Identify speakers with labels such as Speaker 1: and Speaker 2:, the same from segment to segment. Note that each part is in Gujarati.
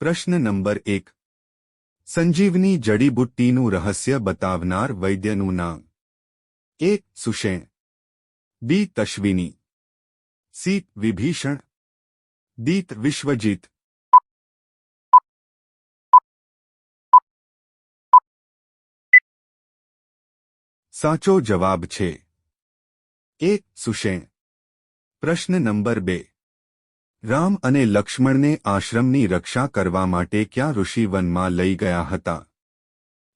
Speaker 1: પ્રશ્ન નંબર 1. સંજીવની જડીબુટ્ટીનું રહસ્ય બતાવનાર વૈદ્યનું નામ. એ. સુષેણ. બી. તશ્વિની. સી. વિભીષણ. ડી. વિશ્વજીત. સાચો જવાબ છે એ. સુષેણ. પ્રશ્ન નંબર 2. રામ અને લક્ષ્મણને આશ્રમની રક્ષા કરવા માટે ક્યાં ઋષિ વનમાં લઈ ગયા હતા?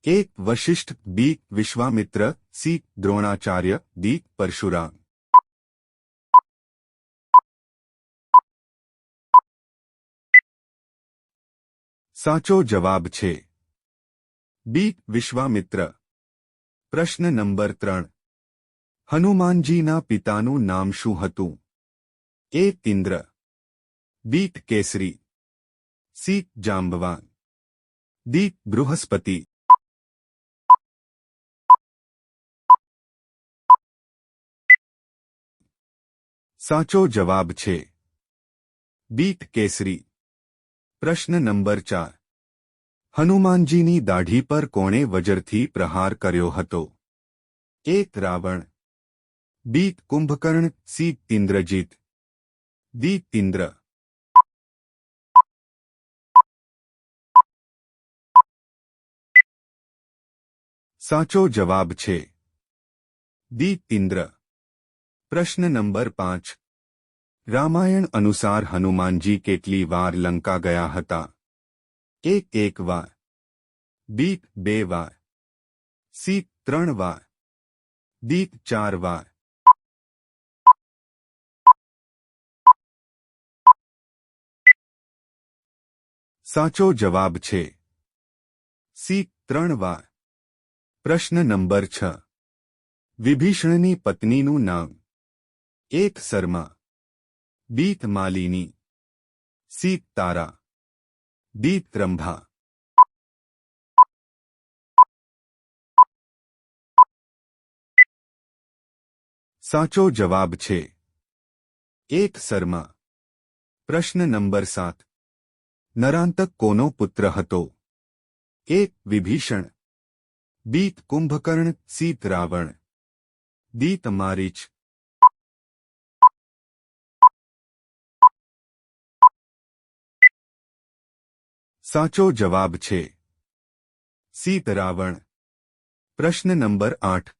Speaker 1: એ. વશિષ્ઠ. બી. વિશ્વામિત્ર. સી. દ્રોણાચાર્ય. ડી. પરશુરામ. સાચો જવાબ છે બી. વિશ્વામિત્ર. પ્રશ્ન નંબર 3. હનુમાનજીના પિતાનું નામ શું હતું? એ. ઇન્દ્ર. બી. કેસરી. સી. જાંબવાન. ડી. બૃહસ્પતિ. સાચો જવાબ છે બી. કેસરી. પ્રશ્ન નંબર 4. હનુમાનજીની દાઢી પર કોણે વજ્રથી પ્રહાર કર્યો હતો? એ. રાવણ. બી. કુંભકર્ણ. સી. ઇન્દ્રજીત. ડી. ઇન્દ્ર. સાચો જવાબ છે ડી. ઇન્દ્ર. પ્રશ્ન નંબર 5. રામાયણ અનુસાર હનુમાનજી કેટલી વાર લંકા ગયા હતા? એ. 1 વાર. બી. 2 વાર. સી. 3 વાર. ડી. 4 વાર. સાચો જવાબ છે સી. 3 વાર. પ્રશ્ન નંબર 6. વિભીષણની પત્નીનું નામ? એ. શર્મા. બી. માલિની. સી. તારા. ડી. રંભા. સાચો જવાબ છે એ. શર્મા. પ્રશ્ન નંબર 7. નરાંતક કોનો પુત્ર હતો? એ. વિભીષણ. બી. કુંભકર્ણ. સી. રાવણ. ડી. મારીચ. સાચો જવાબ છે સી. રાવણ. પ્રશ્ન નંબર 8.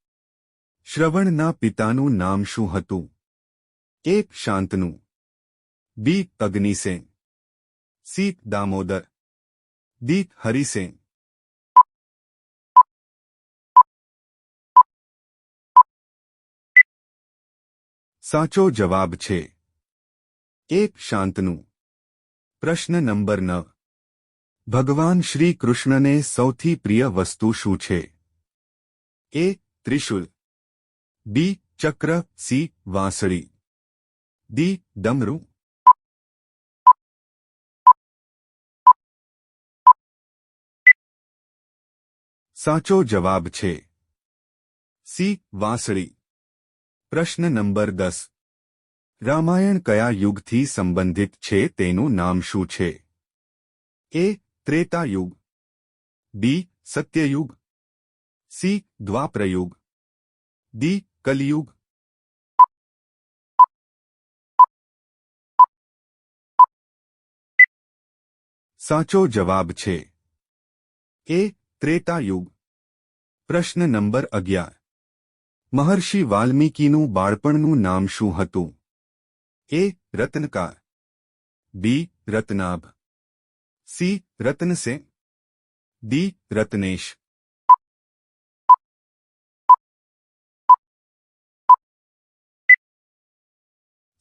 Speaker 1: શ્રવણના પિતાનું નામ શું હતું? એ. શાંતનુ. બી. અગ્નિસેન. સી. દામોદર. ડી. હરિસેન. સાચો જવાબ છે એ. શાંતનુ. પ્રશ્ન નંબર 9. ભગવાન શ્રી કૃષ્ણને સૌથી પ્રિય વસ્તુ શું છે? એ. ત્રિશૂલ. બી. ચક્ર. સી. વાંસળી. ડી. ડમરૂ. સાચો જવાબ છે સી. વાંસળી. પ્રશ્ન નંબર 10. રામાયણ કયા યુગથી સંબંધિત છે તેનું નામ શું છે? એ. ત્રેતાયુગ. બી. સત્યયુગ. સી. દ્વાપરયુગ. ડી. કલિયુગ. સાચો જવાબ છે એ. ત્રેતાયુગ. પ્રશ્ન નંબર 11. મહર્ષિ વાલ્મીકીનું બાળપણનું નામ શું હતું? એ. રત્નકાર. બી. રત્નાભ. સી. રત્નસેન. ડી. રત્નેશ.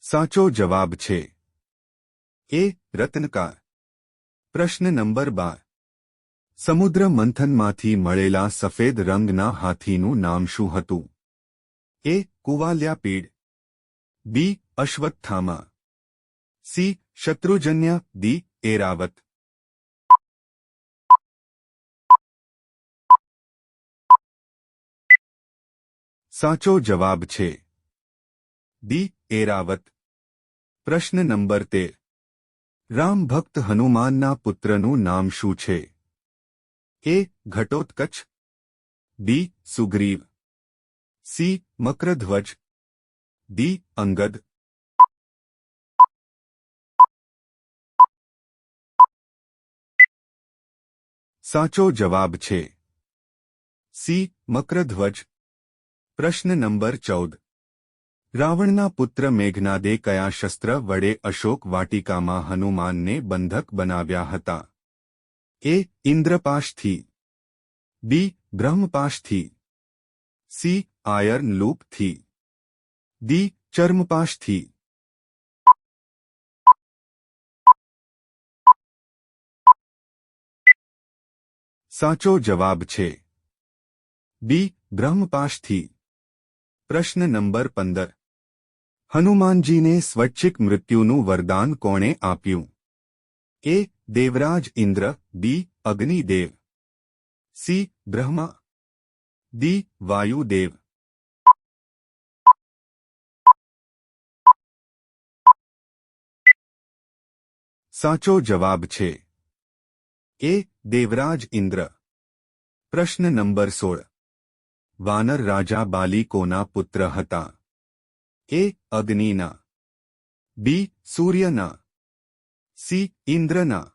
Speaker 1: સાચો જવાબ છે એ. રત્નકાર. પ્રશ્ન નંબર 12. સમુદ્ર મંથનમાંથી મળેલા સફેદ રંગના હાથીનું નામ શું હતું? એ. કુવાલ્યાપીડ. બી. અશ્વત્થામા. સી. શત્રુજન્ય. ડી. એરાવત. સાચો જવાબ છે ડી. એરાવત. પ્રશ્ન નંબર 13. રામ ભક્ત હનુમાનના પુત્રનું નામ શું છે? એ. ઘટોત્કચ, બી. સુગ્રીવ, સી. મકરધ્વજ, ડી. અંગદ. સાચો જવાબ છે સી. મકરધ્વજ. પ્રશ્ન નંબર 14. રાવણના પુત્ર મેઘનાદે કયા શસ્ત્ર વડે અશોક વાટિકામાં હનુમાનને બંધક બનાવ્યા હતા? એ. ઇન્દ્રપાશથી, બી. બ્રહ્મપાશથી, સી. આયર્ન લૂપથી, ડી. ચર્મપાશથી. સાચો જવાબ છે બી. બ્રહ્મપાશથી. પ્રશ્ન નંબર 15. હનુમાનજીને સ્વૈચ્છિક મૃત્યુનું વરદાન કોણે આપ્યું? એ. દેવરાજ ઇન્દ્ર, બી. અગ્નિદેવ, સી. બ્રહ્મા, ડી. વાયુદેવ. સાચો જવાબ છે એ. દેવરાજ ઇન્દ્ર. પ્રશ્ન નંબર 16. વાનર રાજા બાલી કોના પુત્ર હતા? એ. અગ્નિના, બી. સૂર્યના, સી. ઇન્દ્રના,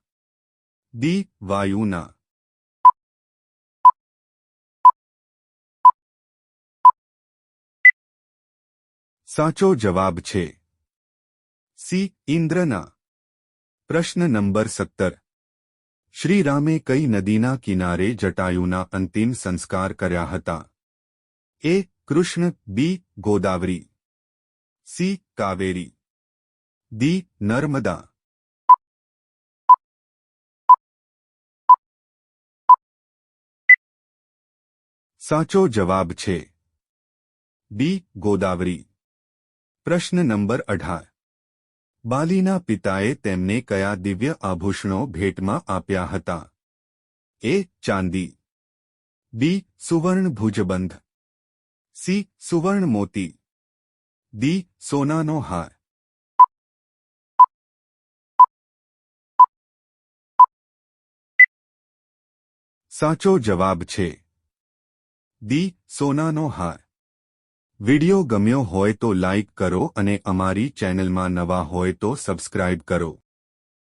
Speaker 1: ડી. વાયુના. સાચો જવાબ છે સી. ઇન્દ્રના. પ્રશ્ન નંબર 17. શ્રીરામે કઈ નદીના કિનારે જટાયુના અંતિમ સંસ્કાર કર્યા હતા? એ. કૃષ્ણ, બી. ગોદાવરી, સી. કાવેરી, ડી. નર્મદા. સાચો જવાબ છે બી. ગોદાવરી. પ્રશ્ન નંબર 18. બાલીના પિતાએ તેમને કયા દિવ્ય આભૂષણો ભેટમાં આપ્યા હતા? એ. ચાંદી, બી. સુવર્ણ ભુજબંધ, સી. સુવર્ણ મોતી, ડી. સોનાનો હાર. સાચો જવાબ છે ડી. સોનાનો હાર. વિડિયો ગમ્યો હોય તો લાઇક કરો અને અમારી ચેનલમાં નવા હોય તો સબસ્ક્રાઇબ કરો.